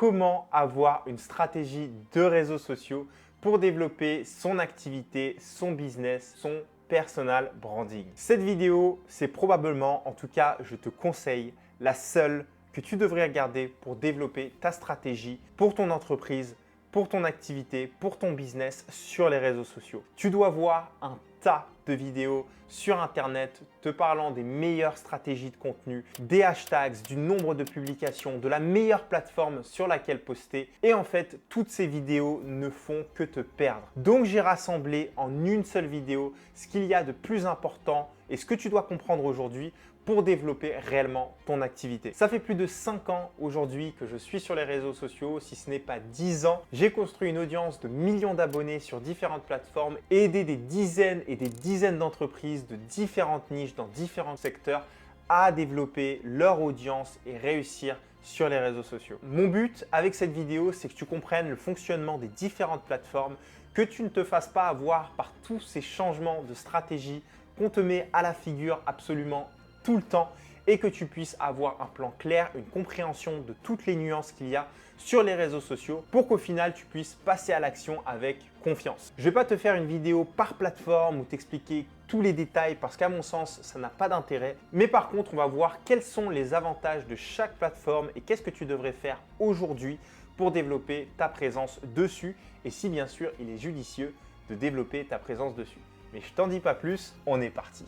comment avoir une stratégie de réseaux sociaux pour développer son activité, son business, son personal branding. Cette vidéo, c'est probablement, en tout cas, je te conseille, la seule que tu devrais regarder pour développer ta stratégie pour ton entreprise, pour ton activité, pour ton business sur les réseaux sociaux. Tu dois voir un tas de vidéos sur Internet te parlant des meilleures stratégies de contenu, des hashtags, du nombre de publications, de la meilleure plateforme sur laquelle poster. Et en fait, toutes ces vidéos ne font que te perdre. Donc, j'ai rassemblé en une seule vidéo ce qu'il y a de plus important et ce que tu dois comprendre aujourd'hui pour développer réellement ton activité. Ça fait plus de 5 ans aujourd'hui que je suis sur les réseaux sociaux, si ce n'est pas 10 ans. J'ai construit une audience de millions d'abonnés sur différentes plateformes et aidé des dizaines et des dizaines d'entreprises de différentes niches dans différents secteurs à développer leur audience et réussir sur les réseaux sociaux. Mon but avec cette vidéo, c'est que tu comprennes le fonctionnement des différentes plateformes, que tu ne te fasses pas avoir par tous ces changements de stratégie qu'on te met à la figure absolument tout le temps et que tu puisses avoir un plan clair, une compréhension de toutes les nuances qu'il y a sur les réseaux sociaux pour qu'au final, tu puisses passer à l'action avec confiance. Je ne vais pas te faire une vidéo par plateforme ou t'expliquer tous les détails parce qu'à mon sens, ça n'a pas d'intérêt. Mais par contre, on va voir quels sont les avantages de chaque plateforme et qu'est-ce que tu devrais faire aujourd'hui pour développer ta présence dessus et si bien sûr, il est judicieux de développer ta présence dessus. Mais je t'en dis pas plus, on est parti.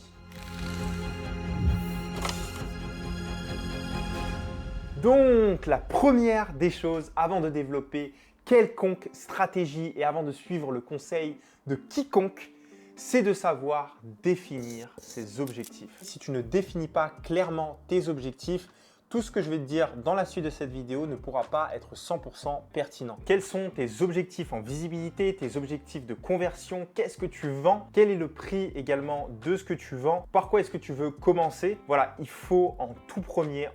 Donc, la première des choses avant de développer quelconque stratégie et avant de suivre le conseil de quiconque, c'est de savoir définir ses objectifs. Si tu ne définis pas clairement tes objectifs, tout ce que je vais te dire dans la suite de cette vidéo ne pourra pas être 100% pertinent. Quels sont tes objectifs en visibilité, tes objectifs de conversion? Qu'est-ce que tu vends? Quel est le prix également de ce que tu vends? Par quoi est-ce que tu veux commencer? Voilà, il faut en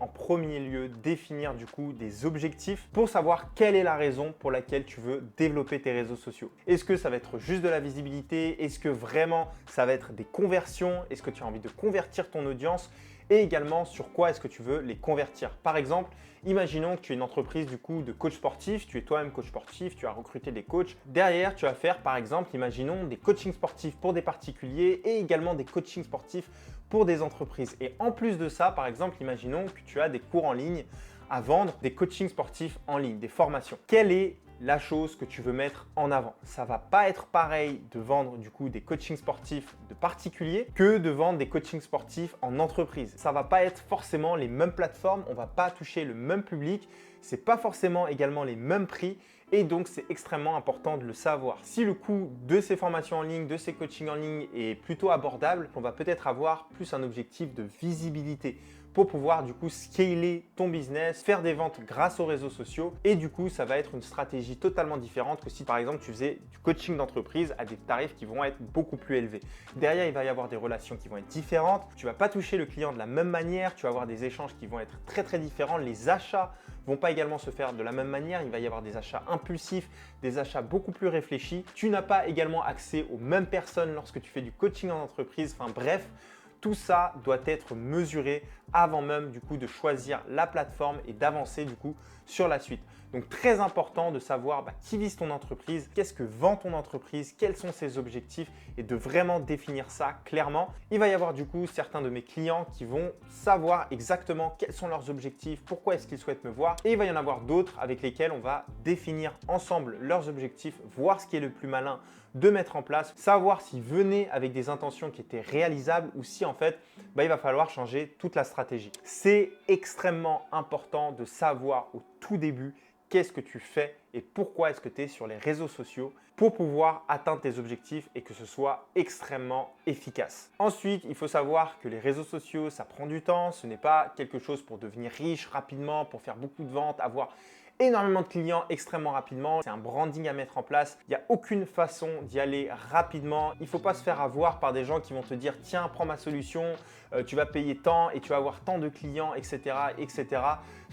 premier lieu, définir du coup des objectifs pour savoir quelle est la raison pour laquelle tu veux développer tes réseaux sociaux. Est-ce que ça va être juste de la visibilité? Est-ce que vraiment ça va être des conversions? Est-ce que tu as envie de convertir ton audience? Et également sur quoi est-ce que tu veux les convertir. Par exemple, imaginons que tu es une entreprise du coup de coach sportif, tu es toi-même coach sportif, tu as recruté des coachs. Derrière, tu vas faire par exemple, imaginons des coachings sportifs pour des particuliers et également des coachings sportifs pour des entreprises. Et en plus de ça, par exemple, imaginons que tu as des cours en ligne à vendre, des coachings sportifs en ligne, des formations. Quelle est la chose que tu veux mettre en avant? Ça va pas être pareil de vendre du coup des coachings sportifs de particuliers que de vendre des coachings sportifs en entreprise. Ça va pas être forcément les mêmes plateformes, on va pas toucher le même public, c'est pas forcément également les mêmes prix et donc c'est extrêmement important de le savoir. Si le coût de ces formations en ligne, de ces coachings en ligne est plutôt abordable, on va peut-être avoir plus un objectif de visibilité pour pouvoir du coup scaler ton business, faire des ventes grâce aux réseaux sociaux et du coup ça va être une stratégie totalement différente que si par exemple tu faisais du coaching d'entreprise à des tarifs qui vont être beaucoup plus élevés. Derrière il va y avoir des relations qui vont être différentes, tu vas pas toucher le client de la même manière, tu vas avoir des échanges qui vont être très différents, les achats vont pas également se faire de la même manière, il va y avoir des achats impulsifs, des achats beaucoup plus réfléchis, tu n'as pas également accès aux mêmes personnes lorsque tu fais du coaching en entreprise, enfin bref, tout ça doit être mesuré avant même du coup de choisir la plateforme et d'avancer du coup sur la suite. Donc très important de savoir qui vise ton entreprise, qu'est-ce que vend ton entreprise, quels sont ses objectifs et de vraiment définir ça clairement. Il va y avoir du coup certains de mes clients qui vont savoir exactement quels sont leurs objectifs, pourquoi est-ce qu'ils souhaitent me voir et il va y en avoir d'autres avec lesquels on va définir ensemble leurs objectifs, voir ce qui est le plus malin de mettre en place, savoir s'ils venaient avec des intentions qui étaient réalisables ou si en fait il va falloir changer toute la stratégie. C'est extrêmement important de savoir au tout début qu'est-ce que tu fais et pourquoi est-ce que tu es sur les réseaux sociaux pour pouvoir atteindre tes objectifs et que ce soit extrêmement efficace. Ensuite, il faut savoir que les réseaux sociaux, ça prend du temps. Ce n'est pas quelque chose pour devenir riche rapidement, pour faire beaucoup de ventes, avoir énormément de clients extrêmement rapidement. C'est un branding à mettre en place. Il n'y a aucune façon d'y aller rapidement. Il ne faut pas se faire avoir par des gens qui vont te dire « Tiens, prends ma solution, tu vas payer tant et tu vas avoir tant de clients, etc. etc. »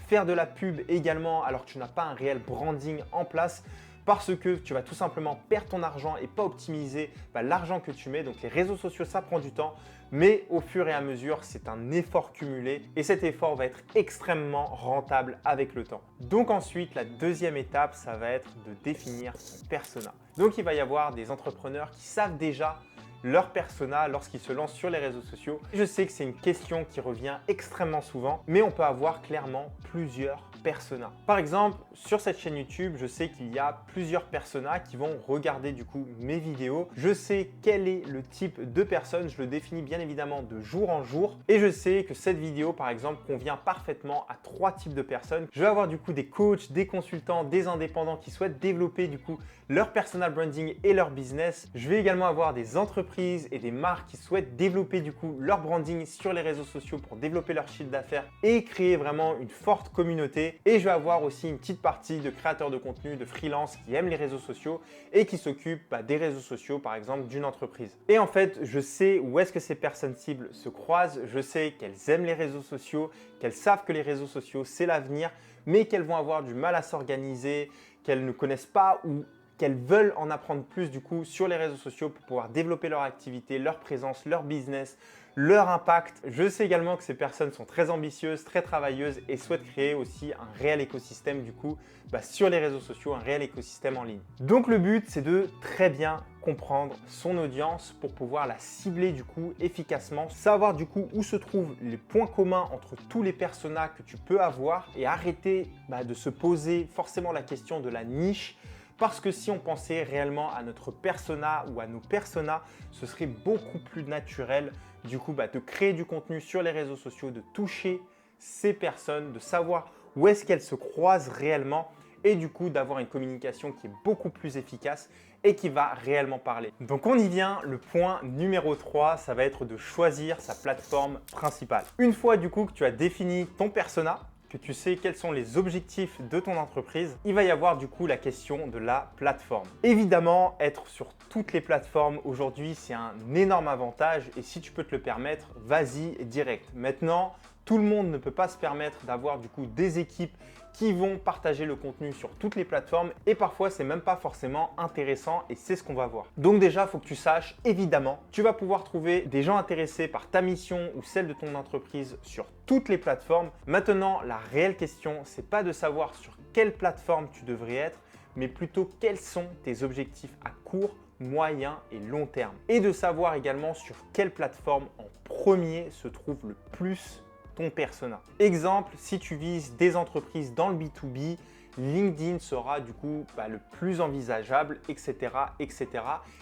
Faire de la pub également alors que tu n'as pas un réel branding en place parce que tu vas tout simplement perdre ton argent et pas optimiser l'argent que tu mets. Donc les réseaux sociaux, ça prend du temps, mais au fur et à mesure, c'est un effort cumulé et cet effort va être extrêmement rentable avec le temps. Donc ensuite, la deuxième étape, ça va être de définir ton persona. Donc il va y avoir des entrepreneurs qui savent déjà leur persona lorsqu'ils se lancent sur les réseaux sociaux. Je sais que c'est une question qui revient extrêmement souvent, mais on peut avoir clairement plusieurs personas. Par exemple, sur cette chaîne YouTube, je sais qu'il y a plusieurs personas qui vont regarder du coup mes vidéos. Je sais quel est le type de personne, je le définis bien évidemment de jour en jour et je sais que cette vidéo par exemple convient parfaitement à 3 types de personnes. Je vais avoir du coup des coachs, des consultants, des indépendants qui souhaitent développer du coup leur personal branding et leur business. Je vais également avoir des entreprises et des marques qui souhaitent développer du coup leur branding sur les réseaux sociaux pour développer leur chiffre d'affaires et créer vraiment une forte communauté. Et je vais avoir aussi une petite partie de créateurs de contenu, de freelance qui aiment les réseaux sociaux et qui s'occupent des réseaux sociaux par exemple d'une entreprise. Et en fait, je sais où est-ce que ces personnes cibles se croisent, je sais qu'elles aiment les réseaux sociaux, qu'elles savent que les réseaux sociaux c'est l'avenir, mais qu'elles vont avoir du mal à s'organiser, qu'elles ne connaissent pas ou qu'elles veulent en apprendre plus du coup sur les réseaux sociaux pour pouvoir développer leur activité, leur présence, leur business, leur impact. Je sais également que ces personnes sont très ambitieuses, très travailleuses et souhaitent créer aussi un réel écosystème du coup sur les réseaux sociaux, un réel écosystème en ligne. Donc le but, c'est de très bien comprendre son audience pour pouvoir la cibler du coup efficacement, savoir du coup où se trouvent les points communs entre tous les personas que tu peux avoir et arrêter de se poser forcément la question de la niche. Parce que si on pensait réellement à notre persona ou à nos personas, ce serait beaucoup plus naturel du coup de créer du contenu sur les réseaux sociaux, de toucher ces personnes, de savoir où est-ce qu'elles se croisent réellement et du coup d'avoir une communication qui est beaucoup plus efficace et qui va réellement parler. Donc on y vient, le point numéro 3, ça va être de choisir sa plateforme principale. Une fois du coup que tu as défini ton persona, que tu sais quels sont les objectifs de ton entreprise, il va y avoir du coup la question de la plateforme. Évidemment, être sur toutes les plateformes aujourd'hui, c'est un énorme avantage et si tu peux te le permettre, vas-y direct. Maintenant, tout le monde ne peut pas se permettre d'avoir du coup des équipes qui vont partager le contenu sur toutes les plateformes et parfois c'est même pas forcément intéressant et c'est ce qu'on va voir. Donc déjà, il faut que tu saches, évidemment, tu vas pouvoir trouver des gens intéressés par ta mission ou celle de ton entreprise sur toutes les plateformes. Maintenant, la réelle question, c'est pas de savoir sur quelle plateforme tu devrais être, mais plutôt quels sont tes objectifs à court, moyen et long terme. Et de savoir également sur quelle plateforme en premier se trouve le plus ton persona. Exemple, si tu vises des entreprises dans le B2B, LinkedIn sera du coup le plus envisageable, etc., etc.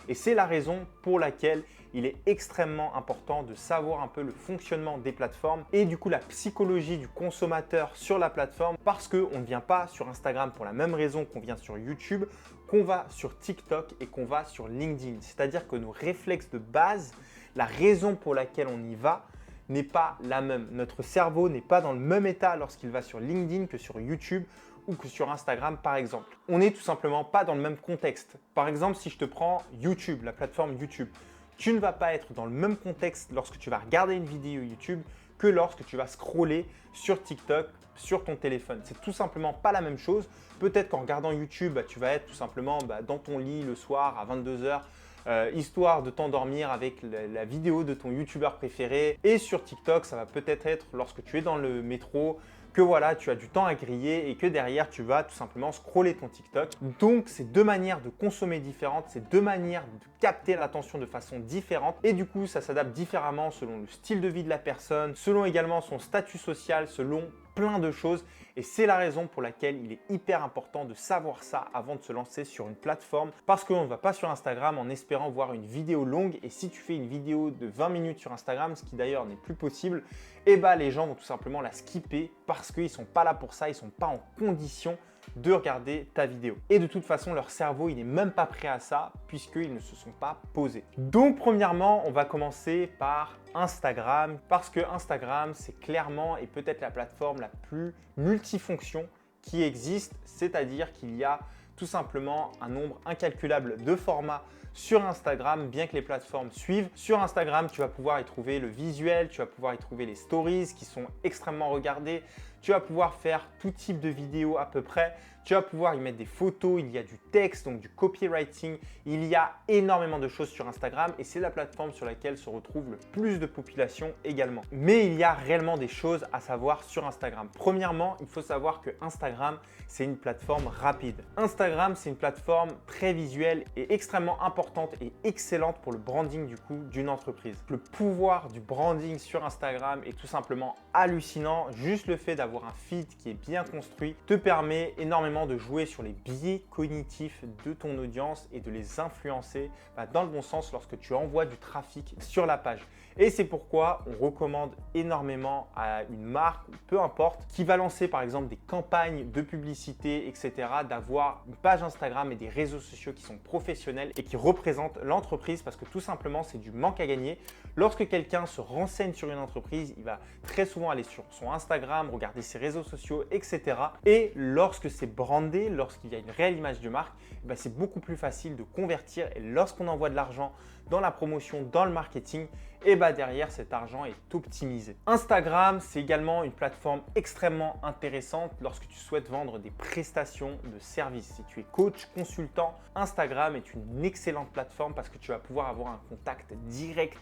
Et c'est la raison pour laquelle il est extrêmement important de savoir un peu le fonctionnement des plateformes et du coup la psychologie du consommateur sur la plateforme parce qu'on ne vient pas sur Instagram pour la même raison qu'on vient sur YouTube, qu'on va sur TikTok et qu'on va sur LinkedIn. C'est-à-dire que nos réflexes de base, la raison pour laquelle on y va, n'est pas la même. Notre cerveau n'est pas dans le même état lorsqu'il va sur LinkedIn que sur YouTube ou que sur Instagram par exemple. On n'est tout simplement pas dans le même contexte. Par exemple, si je te prends YouTube, la plateforme YouTube, tu ne vas pas être dans le même contexte lorsque tu vas regarder une vidéo YouTube que lorsque tu vas scroller sur TikTok, sur ton téléphone. C'est tout simplement pas la même chose. Peut-être qu'en regardant YouTube, tu vas être tout simplement dans ton lit le soir à 22 h. Histoire de t'endormir avec la vidéo de ton youtubeur préféré. Et sur TikTok, ça va peut-être être lorsque tu es dans le métro, que voilà, tu as du temps à griller et que derrière, tu vas tout simplement scroller ton TikTok. Donc, c'est deux manières de consommer différentes, c'est deux manières de capter l'attention de façon différente. Et du coup, ça s'adapte différemment selon le style de vie de la personne, selon également son statut social, selon plein de choses. Et c'est la raison pour laquelle il est hyper important de savoir ça avant de se lancer sur une plateforme parce qu'on ne va pas sur Instagram en espérant voir une vidéo longue et si tu fais une vidéo de 20 minutes sur Instagram, ce qui d'ailleurs n'est plus possible, les gens vont tout simplement la skipper parce qu'ils ne sont pas là pour ça, ils ne sont pas en condition de regarder ta vidéo. Et de toute façon, leur cerveau, il n'est même pas prêt à ça puisqu'ils ne se sont pas posés. Donc, premièrement, on va commencer par Instagram parce que Instagram, c'est clairement et peut-être la plateforme la plus multifonction qui existe, c'est-à-dire qu'il y a tout simplement un nombre incalculable de formats sur Instagram, bien que les plateformes suivent. Sur Instagram, tu vas pouvoir y trouver le visuel, tu vas pouvoir y trouver les stories qui sont extrêmement regardées, tu vas pouvoir faire tout type de vidéos à peu près, Tu vas pouvoir y mettre des photos, il y a du texte, donc du copywriting. Il y a énormément de choses sur Instagram et c'est la plateforme sur laquelle se retrouve le plus de population également. Mais il y a réellement des choses à savoir sur Instagram. Premièrement, il faut savoir que Instagram, c'est une plateforme rapide. Instagram, c'est une plateforme très visuelle et extrêmement importante et excellente pour le branding du coup d'une entreprise. Le pouvoir du branding sur Instagram est tout simplement hallucinant. Juste le fait d'avoir un feed qui est bien construit te permet énormément de jouer sur les biais cognitifs de ton audience et de les influencer dans le bon sens lorsque tu envoies du trafic sur la page. Et c'est pourquoi on recommande énormément à une marque, peu importe, qui va lancer par exemple des campagnes de publicité, etc., d'avoir une page Instagram et des réseaux sociaux qui sont professionnels et qui représentent l'entreprise parce que tout simplement, c'est du manque à gagner. Lorsque quelqu'un se renseigne sur une entreprise, il va très souvent aller sur son Instagram, regarder ses réseaux sociaux, etc. Et lorsque c'est brandé, lorsqu'il y a une réelle image de marque, c'est beaucoup plus facile de convertir et lorsqu'on envoie de l'argent dans la promotion, dans le marketing, et derrière cet argent est optimisé. Instagram, c'est également une plateforme extrêmement intéressante lorsque tu souhaites vendre des prestations de services. Si tu es coach, consultant, Instagram est une excellente plateforme parce que tu vas pouvoir avoir un contact direct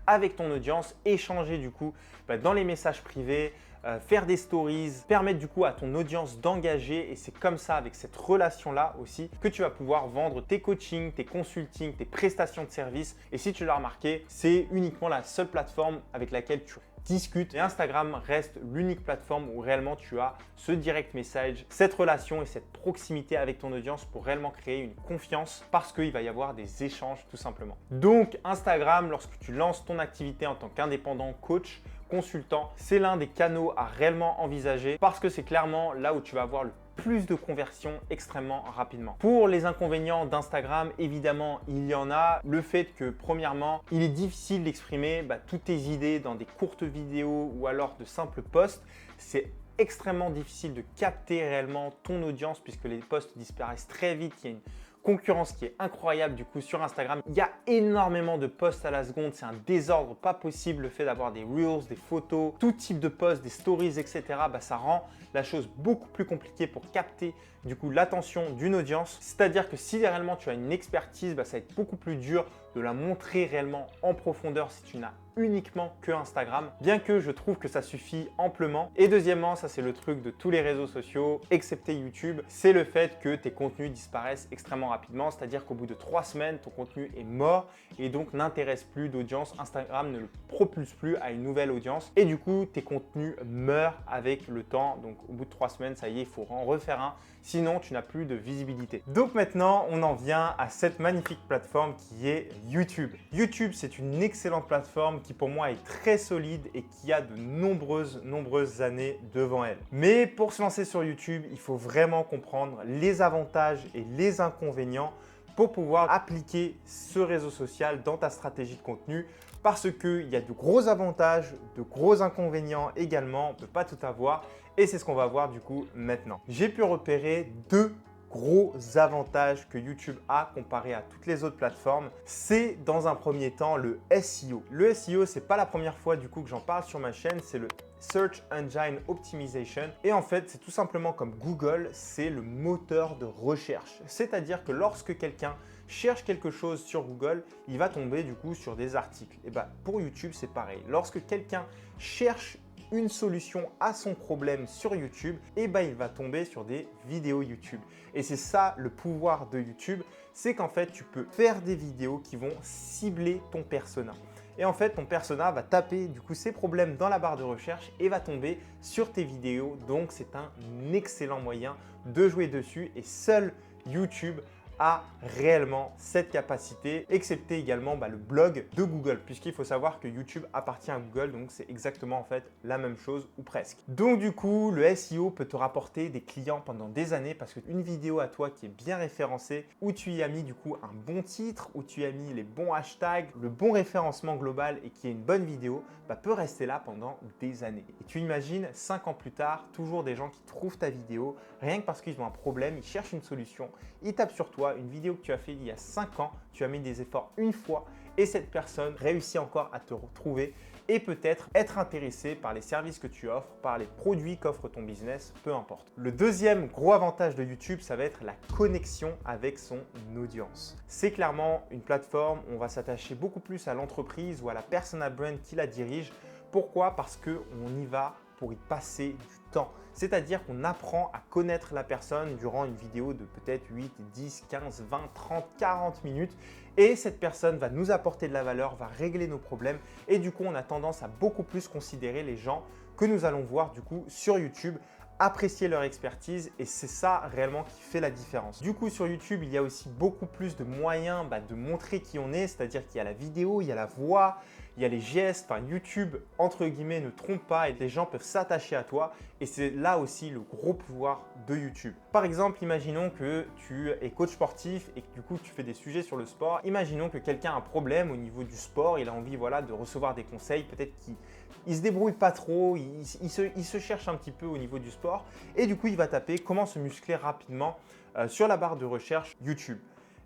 avec ton audience, échanger du coup dans les messages privés, faire des stories, permettre du coup à ton audience d'engager et c'est comme ça, avec cette relation-là aussi, que tu vas pouvoir vendre tes coachings, tes consultings, tes prestations de services. Et si tu l'as remarqué, c'est uniquement la seule plateforme avec laquelle tu discutes. Et Instagram reste l'unique plateforme où réellement tu as ce direct message, cette relation et cette proximité avec ton audience pour réellement créer une confiance parce qu'il va y avoir des échanges tout simplement. Donc Instagram, lorsque tu lances ton activité en tant qu'indépendant coach, consultant, c'est l'un des canaux à réellement envisager parce que c'est clairement là où tu vas avoir le plus de conversions extrêmement rapidement. Pour les inconvénients d'Instagram, évidemment, il y en a. Le fait que, premièrement, il est difficile d'exprimer toutes tes idées dans des courtes vidéos ou alors de simples posts. C'est extrêmement difficile de capter réellement ton audience puisque les posts disparaissent très vite. Il y a une concurrence qui est incroyable du coup sur Instagram. Il y a énormément de posts à la seconde, c'est un désordre pas possible. Le fait d'avoir des reels, des photos, tout type de posts, des stories, etc. Ça rend la chose beaucoup plus compliquée pour capter du coup l'attention d'une audience. C'est-à-dire que si réellement tu as une expertise, ça va être beaucoup plus dur de la montrer réellement en profondeur si tu n'as uniquement que Instagram, bien que je trouve que ça suffit amplement. Et deuxièmement, ça c'est le truc de tous les réseaux sociaux, excepté YouTube, c'est le fait que tes contenus disparaissent extrêmement rapidement, c'est-à-dire qu'au bout de 3 semaines, ton contenu est mort et donc n'intéresse plus d'audience. Instagram ne le propulse plus à une nouvelle audience et du coup, tes contenus meurent avec le temps. Donc au bout de 3 semaines, ça y est, il faut en refaire un, sinon tu n'as plus de visibilité. Donc maintenant, on en vient à cette magnifique plateforme qui est YouTube. YouTube, c'est une excellente plateforme qui pour moi est très solide et qui a de nombreuses années devant elle. Mais pour se lancer sur YouTube, il faut vraiment comprendre les avantages et les inconvénients pour pouvoir appliquer ce réseau social dans ta stratégie de contenu parce qu'il y a de gros avantages, de gros inconvénients également, on ne peut pas tout avoir et c'est ce qu'on va voir du coup maintenant. J'ai pu repérer deux gros avantages que YouTube a comparé à toutes les autres plateformes, c'est dans un premier temps le SEO. Le SEO, c'est pas la première fois du coup que j'en parle sur ma chaîne, c'est le Search Engine Optimization. Et en fait, c'est tout simplement comme Google, c'est le moteur de recherche. C'est-à-dire que lorsque quelqu'un cherche quelque chose sur Google, il va tomber du coup sur des articles. Et pour YouTube, c'est pareil. Lorsque quelqu'un cherche une solution à son problème sur YouTube, il va tomber sur des vidéos YouTube. Et c'est ça le pouvoir de YouTube, c'est qu'en fait, tu peux faire des vidéos qui vont cibler ton persona. Et en fait, ton persona va taper du coup ses problèmes dans la barre de recherche et va tomber sur tes vidéos. Donc, c'est un excellent moyen de jouer dessus et seul YouTube a réellement cette capacité, excepté également le blog de Google, puisqu'il faut savoir que YouTube appartient à Google, donc c'est exactement en fait la même chose ou presque. Donc du coup, le SEO peut te rapporter des clients pendant des années parce qu'une vidéo à toi qui est bien référencée, où tu y as mis du coup un bon titre, où tu as mis les bons hashtags, le bon référencement global et qui est une bonne vidéo, peut rester là pendant des années. Et tu imagines 5 ans plus tard, toujours des gens qui trouvent ta vidéo, rien que parce qu'ils ont un problème, ils cherchent une solution, ils tapent sur toi, une vidéo que tu as fait il y a 5 ans, tu as mis des efforts une fois et cette personne réussit encore à te retrouver et peut-être être intéressé par les services que tu offres, par les produits qu'offre ton business, peu importe. Le deuxième gros avantage de YouTube, ça va être la connexion avec son audience. C'est clairement une plateforme où on va s'attacher beaucoup plus à l'entreprise ou à la personal brand qui la dirige. Pourquoi? Parce qu'on y va pour y passer du temps. C'est-à-dire qu'on apprend à connaître la personne durant une vidéo de peut-être 8, 10, 15, 20, 30, 40 minutes. Et cette personne va nous apporter de la valeur, va régler nos problèmes. Et du coup, on a tendance à beaucoup plus considérer les gens que nous allons voir du coup sur YouTube, apprécier leur expertise et c'est ça réellement qui fait la différence. Du coup, sur YouTube, il y a aussi beaucoup plus de moyens de montrer qui on est, c'est-à-dire qu'il y a la vidéo, il y a la voix, il y a les gestes. Enfin, YouTube, entre guillemets, ne trompe pas et les gens peuvent s'attacher à toi et c'est là aussi le gros pouvoir de YouTube. Par exemple, imaginons que tu es coach sportif et que du coup, tu fais des sujets sur le sport. Imaginons que quelqu'un a un problème au niveau du sport, il a envie de recevoir des conseils, peut-être qu'il ne se débrouille pas trop, il se cherche un petit peu au niveau du sport et du coup, il va taper comment se muscler rapidement sur la barre de recherche YouTube.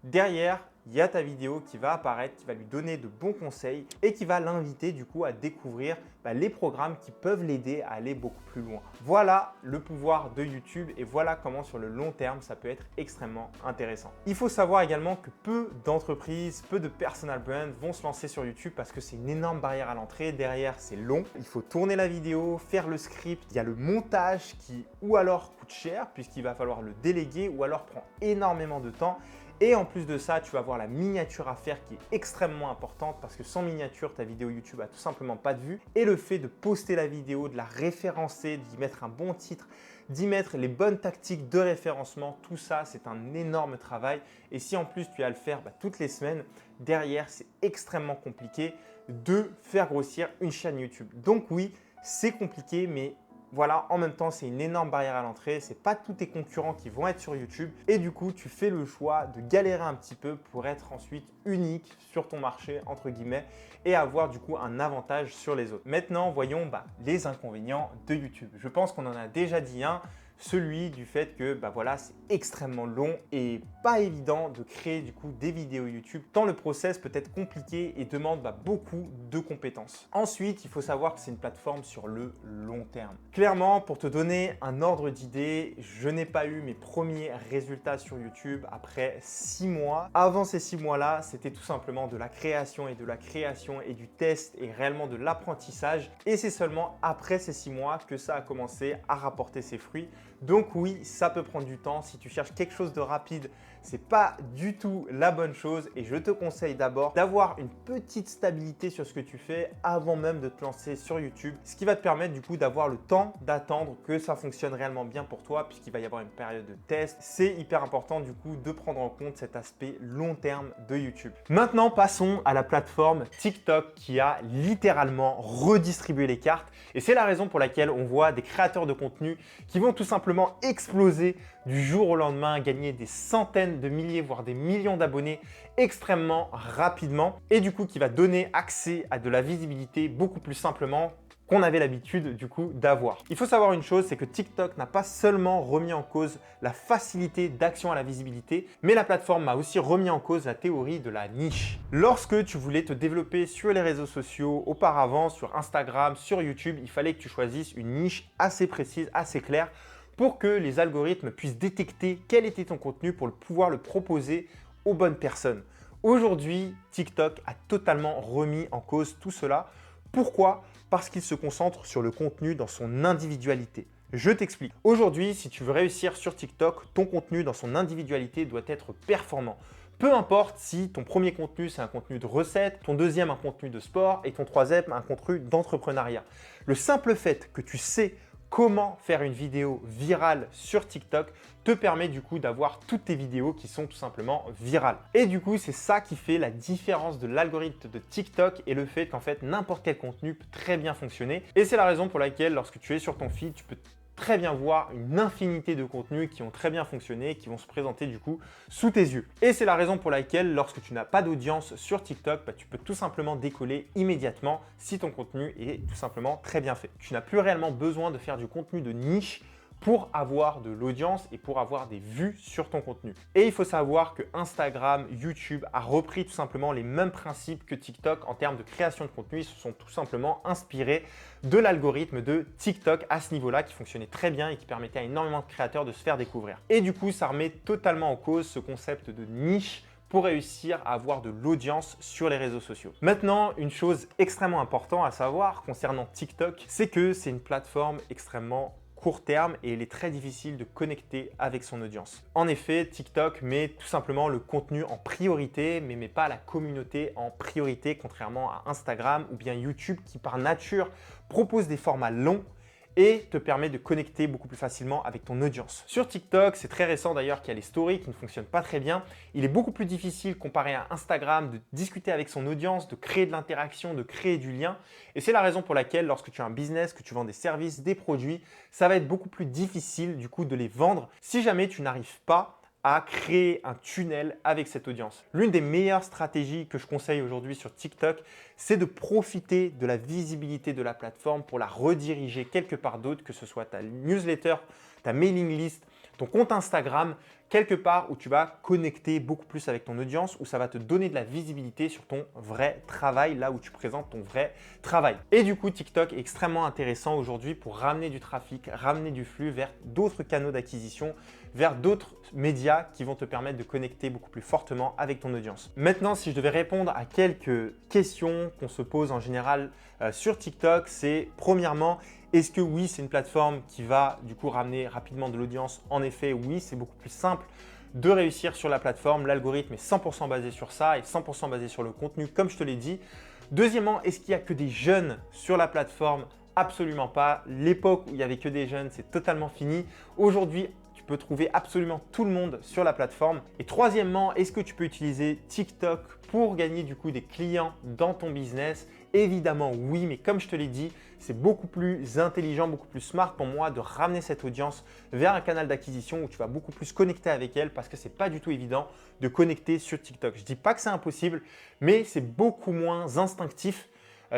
Derrière, il y a ta vidéo qui va apparaître, qui va lui donner de bons conseils et qui va l'inviter du coup à découvrir les programmes qui peuvent l'aider à aller beaucoup plus loin. Voilà le pouvoir de YouTube et voilà comment sur le long terme, ça peut être extrêmement intéressant. Il faut savoir également que peu d'entreprises, peu de personal brands vont se lancer sur YouTube parce que c'est une énorme barrière à l'entrée. Derrière, c'est long. Il faut tourner la vidéo, faire le script. Il y a le montage qui ou alors coûte cher puisqu'il va falloir le déléguer ou alors prend énormément de temps. Et en plus de ça, tu vas avoir la miniature à faire qui est extrêmement importante parce que sans miniature, ta vidéo YouTube a tout simplement pas de vue. Et le fait de poster la vidéo, de la référencer, d'y mettre un bon titre, d'y mettre les bonnes tactiques de référencement, tout ça, c'est un énorme travail. Et si en plus tu as à le faire toutes les semaines, derrière, c'est extrêmement compliqué de faire grossir une chaîne YouTube. Donc oui, c'est compliqué, mais voilà, en même temps, c'est une énorme barrière à l'entrée. Ce n'est pas tous tes concurrents qui vont être sur YouTube. Et du coup, tu fais le choix de galérer un petit peu pour être ensuite unique sur ton marché, entre guillemets, et avoir du coup un avantage sur les autres. Maintenant, voyons les inconvénients de YouTube. Je pense qu'on en a déjà dit un. Celui du fait que c'est extrêmement long et pas évident de créer du coup des vidéos YouTube tant le process peut être compliqué et demande beaucoup de compétences. Ensuite, il faut savoir que c'est une plateforme sur le long terme. Clairement, pour te donner un ordre d'idée, je n'ai pas eu mes premiers résultats sur YouTube après 6 mois. Avant ces 6 mois-là, c'était tout simplement de la création et du test et réellement de l'apprentissage. Et c'est seulement après ces 6 mois que ça a commencé à rapporter ses fruits. Donc oui, ça peut prendre du temps. Si tu cherches quelque chose de rapide, ce n'est pas du tout la bonne chose et je te conseille d'abord d'avoir une petite stabilité sur ce que tu fais avant même de te lancer sur YouTube, ce qui va te permettre du coup d'avoir le temps d'attendre que ça fonctionne réellement bien pour toi puisqu'il va y avoir une période de test. C'est hyper important du coup de prendre en compte cet aspect long terme de YouTube. Maintenant, passons à la plateforme TikTok qui a littéralement redistribué les cartes et c'est la raison pour laquelle on voit des créateurs de contenu qui vont tout simplement exploser du jour au lendemain, gagner des centaines de milliers, voire des millions d'abonnés extrêmement rapidement et du coup qui va donner accès à de la visibilité beaucoup plus simplement qu'on avait l'habitude du coup d'avoir. Il faut savoir une chose, c'est que TikTok n'a pas seulement remis en cause la facilité d'action à la visibilité, mais la plateforme a aussi remis en cause la théorie de la niche. Lorsque tu voulais te développer sur les réseaux sociaux, auparavant sur Instagram, sur YouTube, il fallait que tu choisisses une niche assez précise, assez claire pour que les algorithmes puissent détecter quel était ton contenu pour pouvoir le proposer aux bonnes personnes. Aujourd'hui, TikTok a totalement remis en cause tout cela. Pourquoi? Parce qu'il se concentre sur le contenu dans son individualité. Je t'explique. Aujourd'hui, si tu veux réussir sur TikTok, ton contenu dans son individualité doit être performant. Peu importe si ton premier contenu, c'est un contenu de recette, ton deuxième, un contenu de sport et ton troisième, un contenu d'entrepreneuriat. Le simple fait que tu sais comment faire une vidéo virale sur TikTok te permet du coup d'avoir toutes tes vidéos qui sont tout simplement virales. Et du coup, c'est ça qui fait la différence de l'algorithme de TikTok et le fait qu'en fait, n'importe quel contenu peut très bien fonctionner. Et c'est la raison pour laquelle lorsque tu es sur ton feed, tu peux très bien voir une infinité de contenus qui ont très bien fonctionné, qui vont se présenter du coup sous tes yeux. Et c'est la raison pour laquelle lorsque tu n'as pas d'audience sur TikTok, tu peux tout simplement décoller immédiatement si ton contenu est tout simplement très bien fait. Tu n'as plus réellement besoin de faire du contenu de niche pour avoir de l'audience et pour avoir des vues sur ton contenu. Et il faut savoir que Instagram, YouTube a repris tout simplement les mêmes principes que TikTok en termes de création de contenu. Ils se sont tout simplement inspirés de l'algorithme de TikTok à ce niveau-là qui fonctionnait très bien et qui permettait à énormément de créateurs de se faire découvrir. Et du coup, ça remet totalement en cause ce concept de niche pour réussir à avoir de l'audience sur les réseaux sociaux. Maintenant, une chose extrêmement importante à savoir concernant TikTok, c'est que c'est une plateforme extrêmement court terme et il est très difficile de connecter avec son audience. En effet, TikTok met tout simplement le contenu en priorité, mais met pas la communauté en priorité, contrairement à Instagram ou bien YouTube qui par nature propose des formats longs et te permet de connecter beaucoup plus facilement avec ton audience. Sur TikTok, c'est très récent d'ailleurs qu'il y a les stories qui ne fonctionnent pas très bien. Il est beaucoup plus difficile comparé à Instagram de discuter avec son audience, de créer de l'interaction, de créer du lien. Et c'est la raison pour laquelle lorsque tu as un business, que tu vends des services, des produits, ça va être beaucoup plus difficile du coup de les vendre si jamais tu n'arrives pas à créer un tunnel avec cette audience. L'une des meilleures stratégies que je conseille aujourd'hui sur TikTok, c'est de profiter de la visibilité de la plateforme pour la rediriger quelque part d'autre, que ce soit ta newsletter, ta mailing list, ton compte Instagram, quelque part où tu vas connecter beaucoup plus avec ton audience, où ça va te donner de la visibilité sur ton vrai travail, là où tu présentes ton vrai travail. Et du coup, TikTok est extrêmement intéressant aujourd'hui pour ramener du trafic, ramener du flux vers d'autres canaux d'acquisition, vers d'autres médias qui vont te permettre de connecter beaucoup plus fortement avec ton audience. Maintenant, si je devais répondre à quelques questions qu'on se pose en général sur TikTok, c'est premièrement, est-ce que oui, c'est une plateforme qui va du coup ramener rapidement de l'audience? En effet, oui, c'est beaucoup plus simple de réussir sur la plateforme. L'algorithme est 100% basé sur ça et 100% basé sur le contenu, comme je te l'ai dit. Deuxièmement, est-ce qu'il n'y a que des jeunes sur la plateforme? Absolument pas. L'époque où il n'y avait que des jeunes, c'est totalement fini. Aujourd'hui, tu peux trouver absolument tout le monde sur la plateforme. Et troisièmement, est-ce que tu peux utiliser TikTok pour gagner du coup des clients dans ton business? Évidemment oui, mais comme je te l'ai dit, c'est beaucoup plus intelligent, beaucoup plus smart pour moi de ramener cette audience vers un canal d'acquisition où tu vas beaucoup plus connecter avec elle parce que ce n'est pas du tout évident de connecter sur TikTok. Je ne dis pas que c'est impossible, mais c'est beaucoup moins instinctif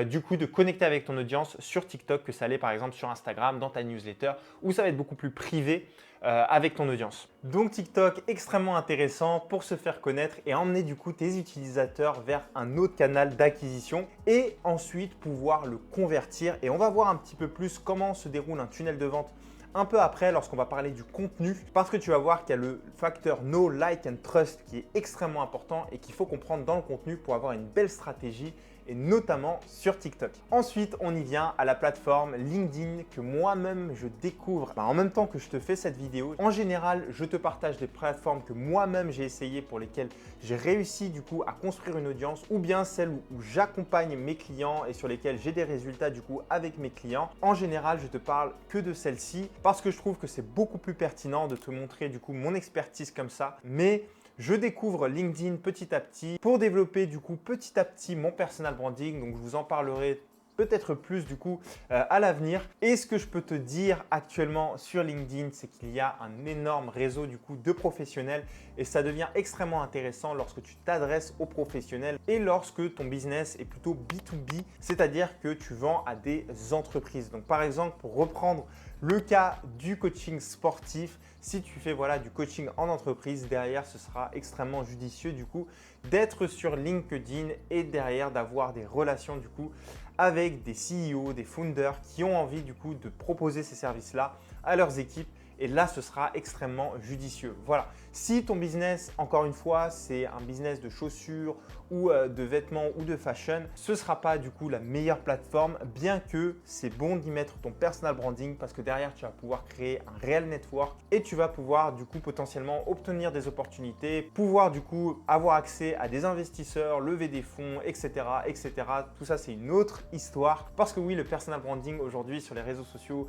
du coup de connecter avec ton audience sur TikTok que ça l'est par exemple sur Instagram, dans ta newsletter, où ça va être beaucoup plus privé avec ton audience. Donc TikTok, extrêmement intéressant pour se faire connaître et emmener du coup tes utilisateurs vers un autre canal d'acquisition et ensuite pouvoir le convertir. Et on va voir un petit peu plus comment se déroule un tunnel de vente un peu après lorsqu'on va parler du contenu parce que tu vas voir qu'il y a le facteur Know, Like and Trust qui est extrêmement important et qu'il faut comprendre dans le contenu pour avoir une belle stratégie et notamment sur TikTok. Ensuite, on y vient à la plateforme LinkedIn que moi-même je découvre en même temps que je te fais cette vidéo. En général, je te partage des plateformes que moi-même j'ai essayé pour lesquelles j'ai réussi du coup à construire une audience ou bien celles où j'accompagne mes clients et sur lesquelles j'ai des résultats du coup avec mes clients. En général, je te parle que de celles-ci parce que je trouve que c'est beaucoup plus pertinent de te montrer du coup mon expertise comme ça. Mais je découvre LinkedIn petit à petit pour développer du coup petit à petit mon personal branding. Donc, je vous en parlerai peut-être plus du coup à l'avenir. Et ce que je peux te dire actuellement sur LinkedIn, c'est qu'il y a un énorme réseau du coup de professionnels et ça devient extrêmement intéressant lorsque tu t'adresses aux professionnels et lorsque ton business est plutôt B2B, c'est-à-dire que tu vends à des entreprises. Donc, par exemple, pour reprendre le cas du coaching sportif, si tu fais du coaching en entreprise, derrière, ce sera extrêmement judicieux du coup d'être sur LinkedIn et derrière d'avoir des relations du coup avec des CEO, des founders qui ont envie du coup de proposer ces services-là à leurs équipes. Et là, ce sera extrêmement judicieux. Voilà. Si ton business, encore une fois, c'est un business de chaussures ou de vêtements ou de fashion, ce ne sera pas du coup la meilleure plateforme, bien que c'est bon d'y mettre ton personal branding parce que derrière, tu vas pouvoir créer un réel network et tu vas pouvoir du coup potentiellement obtenir des opportunités, pouvoir du coup avoir accès à des investisseurs, lever des fonds, etc. etc. Tout ça, c'est une autre histoire parce que oui, le personal branding aujourd'hui sur les réseaux sociaux,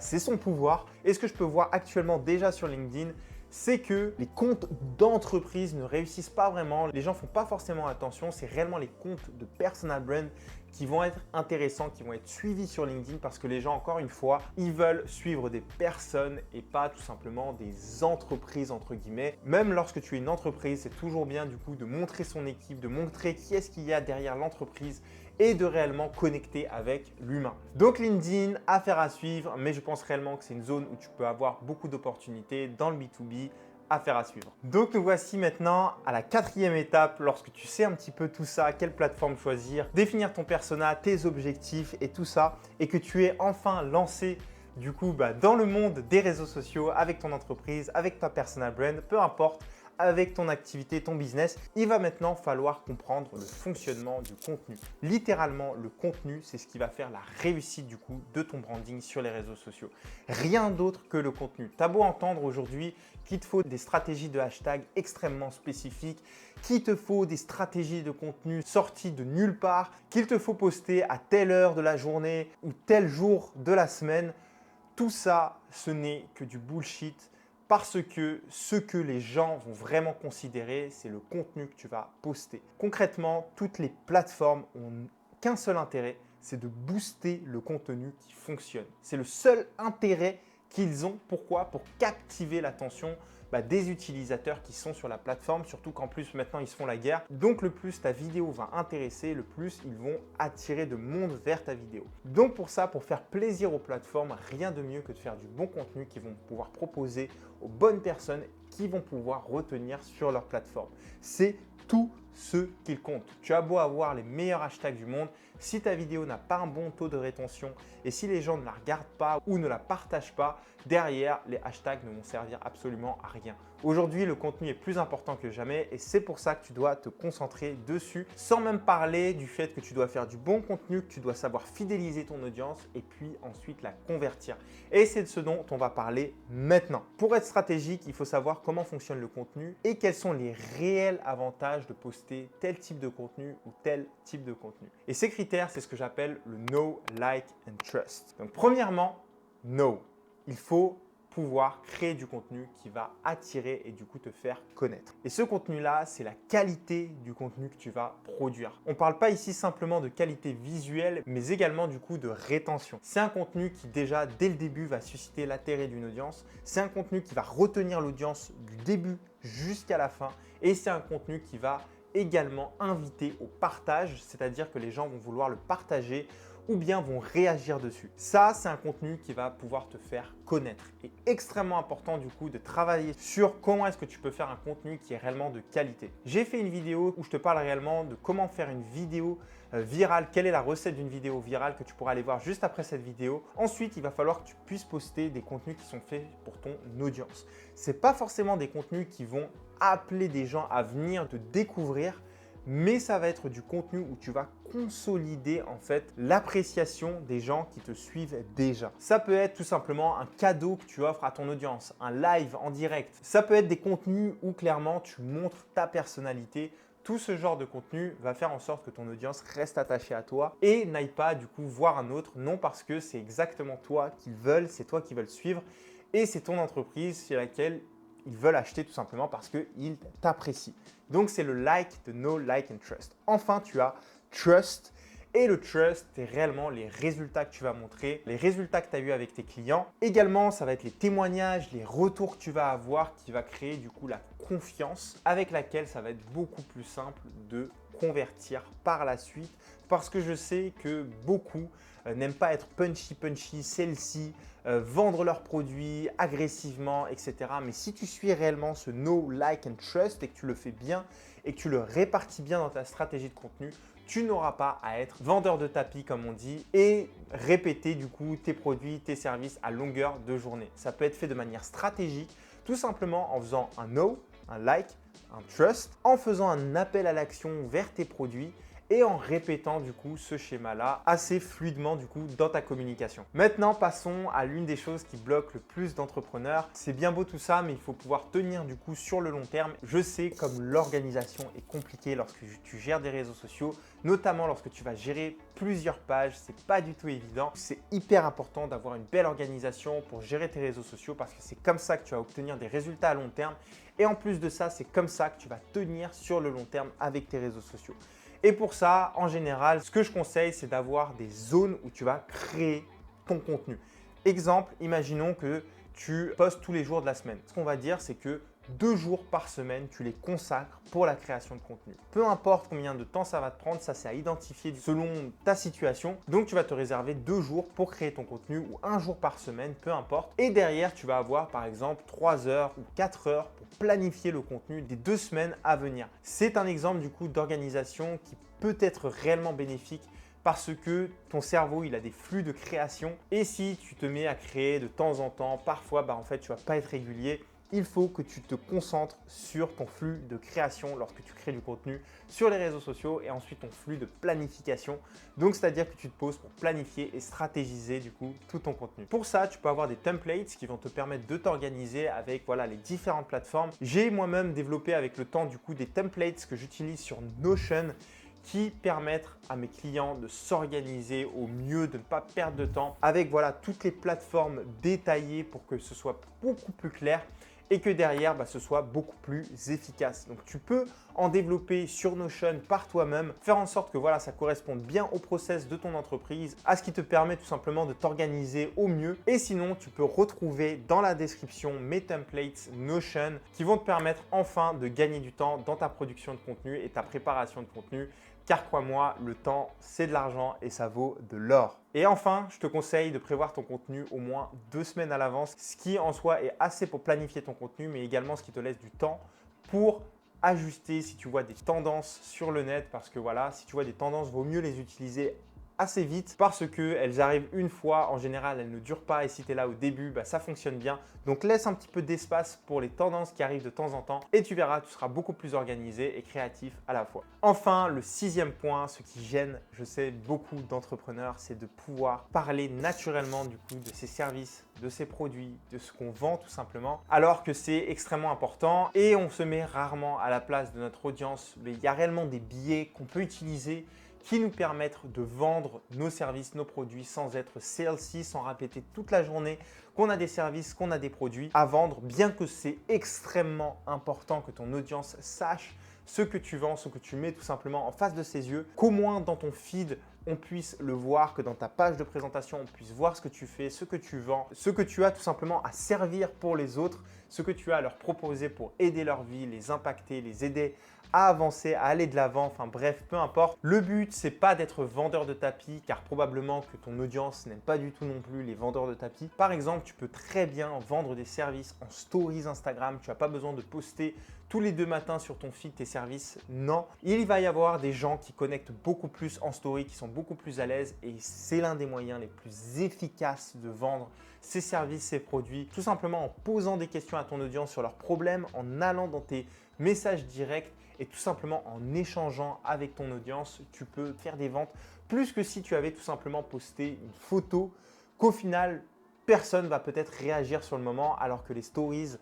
c'est son pouvoir. Et ce que je peux voir actuellement déjà sur LinkedIn, c'est que les comptes d'entreprise ne réussissent pas vraiment. Les gens ne font pas forcément attention. C'est réellement les comptes de personal brand qui vont être intéressants, qui vont être suivis sur LinkedIn parce que les gens, encore une fois, ils veulent suivre des personnes et pas tout simplement des entreprises entre guillemets. Même lorsque tu es une entreprise, c'est toujours bien du coup de montrer son équipe, de montrer qui est-ce qu'il y a derrière l'entreprise et de réellement connecter avec l'humain. Donc LinkedIn, affaire à suivre, mais je pense réellement que c'est une zone où tu peux avoir beaucoup d'opportunités dans le B2B. Affaire à suivre. Donc nous voici maintenant à la 4e étape lorsque tu sais un petit peu tout ça, quelle plateforme choisir, définir ton persona, tes objectifs et tout ça, et que tu es enfin lancé du coup dans le monde des réseaux sociaux avec ton entreprise, avec ta personal brand, peu importe, avec ton activité, ton business, il va maintenant falloir comprendre le fonctionnement du contenu. Littéralement, le contenu, c'est ce qui va faire la réussite du coup de ton branding sur les réseaux sociaux. Rien d'autre que le contenu. Tu as beau entendre aujourd'hui qu'il te faut des stratégies de hashtag extrêmement spécifiques, qu'il te faut des stratégies de contenu sorties de nulle part, qu'il te faut poster à telle heure de la journée ou tel jour de la semaine. Tout ça, ce n'est que du bullshit. Parce que ce que les gens vont vraiment considérer, c'est le contenu que tu vas poster. Concrètement, toutes les plateformes ont qu'un seul intérêt, c'est de booster le contenu qui fonctionne. C'est le seul intérêt qu'ils ont. Pourquoi? Pour captiver l'attention des utilisateurs qui sont sur la plateforme, surtout qu'en plus maintenant ils se font la guerre. Donc le plus ta vidéo va intéresser, le plus ils vont attirer de monde vers ta vidéo. Donc pour ça, pour faire plaisir aux plateformes, rien de mieux que de faire du bon contenu qu'ils vont pouvoir proposer aux bonnes personnes qui vont pouvoir retenir sur leur plateforme. C'est tout ce qu'il compte. Tu as beau avoir les meilleurs hashtags du monde, si ta vidéo n'a pas un bon taux de rétention et si les gens ne la regardent pas ou ne la partagent pas, derrière, les hashtags ne vont servir absolument à rien. Aujourd'hui, le contenu est plus important que jamais et c'est pour ça que tu dois te concentrer dessus, sans même parler du fait que tu dois faire du bon contenu, que tu dois savoir fidéliser ton audience et puis ensuite la convertir. Et c'est de ce dont on va parler maintenant. Pour être stratégique, il faut savoir comment fonctionne le contenu et quels sont les réels avantages de poster tel type de contenu ou tel type de contenu. Et ces critères, c'est ce que j'appelle le Know, Like and Trust. Donc premièrement, Know. Il faut pouvoir créer du contenu qui va attirer et du coup te faire connaître. Et ce contenu-là, c'est la qualité du contenu que tu vas produire. On ne parle pas ici simplement de qualité visuelle, mais également du coup de rétention. C'est un contenu qui déjà dès le début va susciter l'intérêt d'une audience. C'est un contenu qui va retenir l'audience du début jusqu'à la fin. Et c'est un contenu qui va également inviter au partage, c'est-à-dire que les gens vont vouloir le partager ou bien vont réagir dessus. Ça, c'est un contenu qui va pouvoir te faire connaître. Et extrêmement important du coup de travailler sur comment est-ce que tu peux faire un contenu qui est réellement de qualité. J'ai fait une vidéo où je te parle réellement de comment faire une vidéo virale, quelle est la recette d'une vidéo virale que tu pourras aller voir juste après cette vidéo. Ensuite, il va falloir que tu puisses poster des contenus qui sont faits pour ton audience. Ce n'est pas forcément des contenus qui vont appeler des gens à venir te découvrir, mais ça va être du contenu où tu vas consolider en fait l'appréciation des gens qui te suivent déjà. Ça peut être tout simplement un cadeau que tu offres à ton audience, un live en direct. Ça peut être des contenus où clairement tu montres ta personnalité. Tout ce genre de contenu va faire en sorte que ton audience reste attachée à toi et n'aille pas du coup voir un autre, non parce que c'est exactement toi qu'ils veulent, c'est toi qui veulent suivre et c'est ton entreprise sur laquelle ils veulent acheter tout simplement parce qu'ils t'apprécient. Donc, c'est le like, de know, like and trust. Enfin, tu as trust. Et le trust, c'est réellement les résultats que tu vas montrer, les résultats que tu as eu avec tes clients. Également, ça va être les témoignages, les retours que tu vas avoir qui va créer du coup la confiance avec laquelle ça va être beaucoup plus simple de convertir par la suite. Parce que je sais que beaucoup n'aiment pas être punchy, sell-ci, vendre leurs produits agressivement, etc. Mais si tu suis réellement ce know, like and trust et que tu le fais bien et que tu le répartis bien dans ta stratégie de contenu, tu n'auras pas à être vendeur de tapis comme on dit et répéter du coup tes produits, tes services à longueur de journée. Ça peut être fait de manière stratégique, tout simplement en faisant un know, un like, un trust, en faisant un appel à l'action vers tes produits et en répétant du coup ce schéma-là assez fluidement du coup dans ta communication. Maintenant, passons à l'une des choses qui bloque le plus d'entrepreneurs. C'est bien beau tout ça, mais il faut pouvoir tenir du coup sur le long terme. Je sais comme l'organisation est compliquée lorsque tu gères des réseaux sociaux, notamment lorsque tu vas gérer plusieurs pages, c'est pas du tout évident. C'est hyper important d'avoir une belle organisation pour gérer tes réseaux sociaux parce que c'est comme ça que tu vas obtenir des résultats à long terme. Et en plus de ça, c'est comme ça que tu vas tenir sur le long terme avec tes réseaux sociaux. Et pour ça, en général, ce que je conseille, c'est d'avoir des zones où tu vas créer ton contenu. Exemple, imaginons que tu postes tous les jours de la semaine. Ce qu'on va dire, c'est que 2 jours par semaine, tu les consacres pour la création de contenu. Peu importe combien de temps ça va te prendre, ça c'est à identifier selon ta situation. Donc tu vas te réserver 2 jours pour créer ton contenu ou 1 jour par semaine, peu importe. Et derrière, tu vas avoir par exemple 3 heures ou 4 heures pour planifier le contenu des 2 semaines à venir. C'est un exemple du coup d'organisation qui peut être réellement bénéfique parce que ton cerveau, il a des flux de création. Et si tu te mets à créer de temps en temps, parfois, en fait, tu ne vas pas être régulier. Il faut que tu te concentres sur ton flux de création lorsque tu crées du contenu sur les réseaux sociaux et ensuite ton flux de planification. Donc, c'est-à-dire que tu te poses pour planifier et stratégiser du coup tout ton contenu. Pour ça, tu peux avoir des templates qui vont te permettre de t'organiser avec les différentes plateformes. J'ai moi-même développé avec le temps du coup des templates que j'utilise sur Notion qui permettent à mes clients de s'organiser au mieux, de ne pas perdre de temps avec toutes les plateformes détaillées pour que ce soit beaucoup plus clair et que derrière, ce soit beaucoup plus efficace. Donc, tu peux en développer sur Notion par toi-même, faire en sorte que ça corresponde bien au process de ton entreprise, à ce qui te permet tout simplement de t'organiser au mieux. Et sinon, tu peux retrouver dans la description mes templates Notion qui vont te permettre enfin de gagner du temps dans ta production de contenu et ta préparation de contenu. Car crois-moi, le temps, c'est de l'argent et ça vaut de l'or. Et enfin, je te conseille de prévoir ton contenu au moins 2 semaines à l'avance, ce qui en soi est assez pour planifier ton contenu, mais également ce qui te laisse du temps pour ajuster si tu vois des tendances sur le net. Parce que si tu vois des tendances, vaut mieux les utiliser assez vite parce qu'elles arrivent une fois. En général, elles ne durent pas et si tu es là au début, ça fonctionne bien. Donc, laisse un petit peu d'espace pour les tendances qui arrivent de temps en temps et tu verras, tu seras beaucoup plus organisé et créatif à la fois. Enfin, le 6e point, ce qui gêne, je sais, beaucoup d'entrepreneurs, c'est de pouvoir parler naturellement du coup de ces services, de ces produits, de ce qu'on vend tout simplement, alors que c'est extrêmement important et on se met rarement à la place de notre audience. Mais il y a réellement des biais qu'on peut utiliser qui nous permettent de vendre nos services, nos produits sans être salesy, sans répéter toute la journée qu'on a des services, qu'on a des produits à vendre, bien que c'est extrêmement important que ton audience sache ce que tu vends, ce que tu mets tout simplement en face de ses yeux, qu'au moins dans ton feed, on puisse le voir, que dans ta page de présentation, on puisse voir ce que tu fais, ce que tu vends, ce que tu as tout simplement à servir pour les autres, ce que tu as à leur proposer pour aider leur vie, les impacter, les aider à avancer, à aller de l'avant, enfin bref, peu importe. Le but, c'est pas d'être vendeur de tapis, car probablement que ton audience n'aime pas du tout non plus les vendeurs de tapis. Par exemple, tu peux très bien vendre des services en stories Instagram. Tu n'as pas besoin de poster tous les 2 matins sur ton feed tes services. Non, il va y avoir des gens qui connectent beaucoup plus en story, qui sont beaucoup plus à l'aise et c'est l'un des moyens les plus efficaces de vendre ces services, ces produits, tout simplement en posant des questions à ton audience sur leurs problèmes, en allant dans tes messages directs et tout simplement en échangeant avec ton audience, tu peux faire des ventes plus que si tu avais tout simplement posté une photo qu'au final, personne va peut-être réagir sur le moment alors que les stories,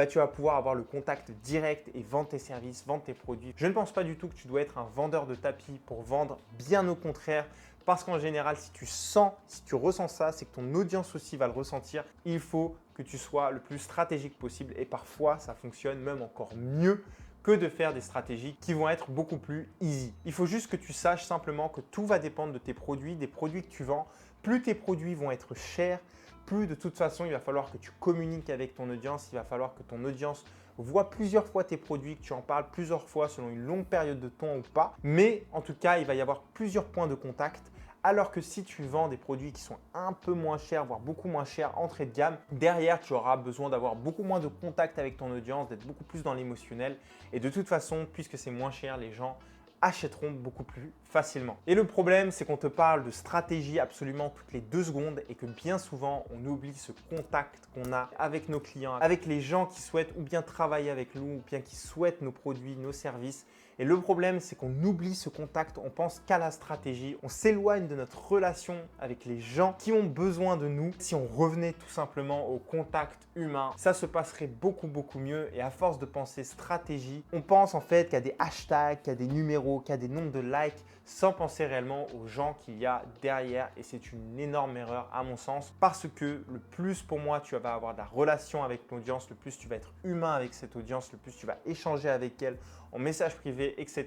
tu vas pouvoir avoir le contact direct et vendre tes services, vendre tes produits. Je ne pense pas du tout que tu dois être un vendeur de tapis pour vendre, bien au contraire. Parce qu'en général, si tu ressens ça, c'est que ton audience aussi va le ressentir. Il faut que tu sois le plus stratégique possible et parfois, ça fonctionne même encore mieux que de faire des stratégies qui vont être beaucoup plus easy. Il faut juste que tu saches simplement que tout va dépendre de tes produits, des produits que tu vends. Plus tes produits vont être chers, plus de toute façon, il va falloir que tu communiques avec ton audience. Il va falloir que ton audience voit plusieurs fois tes produits, que tu en parles plusieurs fois selon une longue période de temps ou pas. Mais en tout cas, il va y avoir plusieurs points de contact. Alors que si tu vends des produits qui sont un peu moins chers, voire beaucoup moins chers, entrée de gamme, derrière, tu auras besoin d'avoir beaucoup moins de contact avec ton audience, d'être beaucoup plus dans l'émotionnel. Et de toute façon, puisque c'est moins cher, les gens achèteront beaucoup plus facilement. Et le problème, c'est qu'on te parle de stratégie absolument toutes les 2 secondes et que bien souvent, on oublie ce contact qu'on a avec nos clients, avec les gens qui souhaitent ou bien travailler avec nous ou bien qui souhaitent nos produits, nos services. Et le problème, c'est qu'on oublie ce contact, on pense qu'à la stratégie, on s'éloigne de notre relation avec les gens qui ont besoin de nous. Si on revenait tout simplement au contact humain, ça se passerait beaucoup mieux. Et à force de penser stratégie, on pense en fait qu'il y a des hashtags, qu'il y a des numéros, qu'il y a des nombres de likes, sans penser réellement aux gens qu'il y a derrière. Et c'est une énorme erreur à mon sens parce que le plus pour moi tu vas avoir de la relation avec ton audience, le plus tu vas être humain avec cette audience, le plus tu vas échanger avec elle en message privé, etc.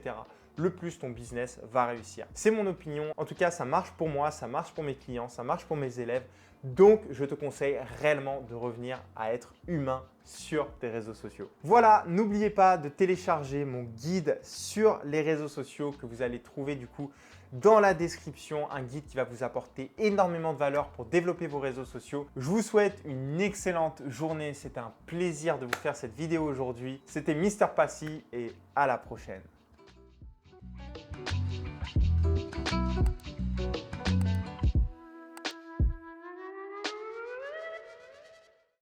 le plus ton business va réussir. C'est mon opinion. En tout cas, ça marche pour moi, ça marche pour mes clients, ça marche pour mes élèves. Donc, je te conseille réellement de revenir à être humain sur tes réseaux sociaux. Voilà, n'oubliez pas de télécharger mon guide sur les réseaux sociaux que vous allez trouver du coup dans la description, un guide qui va vous apporter énormément de valeur pour développer vos réseaux sociaux. Je vous souhaite une excellente journée. C'était un plaisir de vous faire cette vidéo aujourd'hui. C'était Mister Passy et à la prochaine.